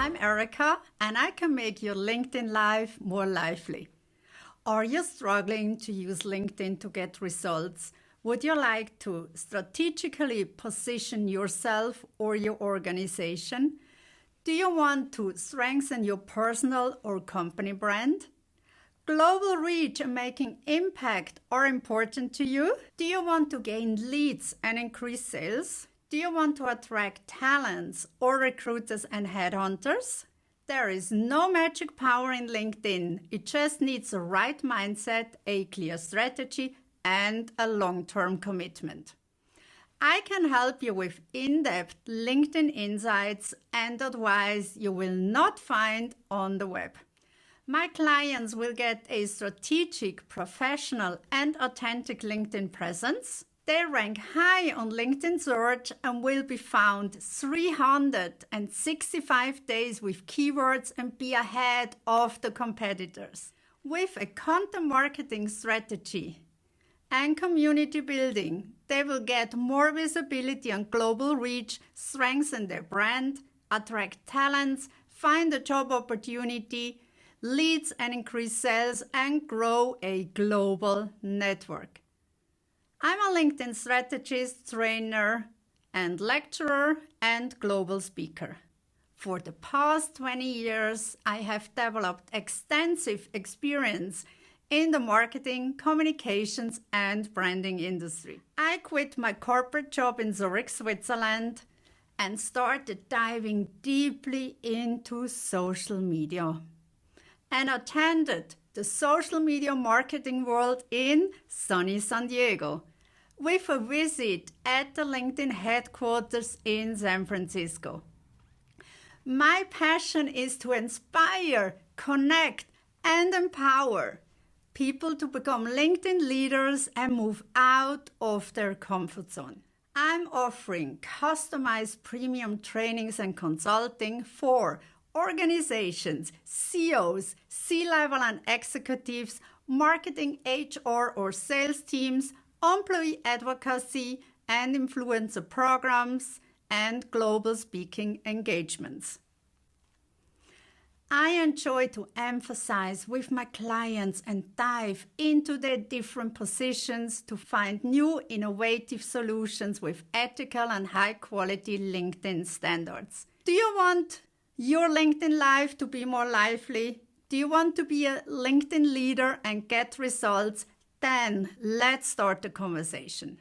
I'm Erica, and I can make your LinkedIn life more lively. Are you struggling to use LinkedIn to get results? Would you like to strategically position yourself or your organization? Do you want to strengthen your personal or company brand? Global reach and making impact are important to you? Do you want to gain leads and increase sales? Do you want to attract talents or recruiters and headhunters? There is no magic power in LinkedIn. It just needs the right mindset, a clear strategy, and a long-term commitment. I can help you with in-depth LinkedIn insights and advice you will not find on the web. My clients will get a strategic, professional, and authentic LinkedIn presence. They rank high on LinkedIn search and will be found 365 days with keywords and be ahead of the competitors. With a content marketing strategy and community building, they will get more visibility and global reach, strengthen their brand, attract talents, find a job opportunity, leads and increase sales, and grow a global network. I'm a LinkedIn strategist, trainer, and lecturer, and global speaker. For the past 20 years, I have developed extensive experience in the marketing, communications, and branding industry. I quit my corporate job in Zurich, Switzerland, and started diving deeply into social media and attended the social media marketing world in sunny San Diego, with a visit at the LinkedIn headquarters in San Francisco. My passion is to inspire, connect, and empower people to become LinkedIn leaders and move out of their comfort zone. I'm offering customized premium trainings and consulting for organizations, CEOs, C-level and executives, marketing, HR or sales teams, employee advocacy and influencer programs, and global speaking engagements. I enjoy to emphasize with my clients and dive into their different positions to find new innovative solutions with ethical and high-quality LinkedIn standards. Do you want your LinkedIn life to be more lively? Do you want to be a LinkedIn leader and get results? Then let's start the conversation.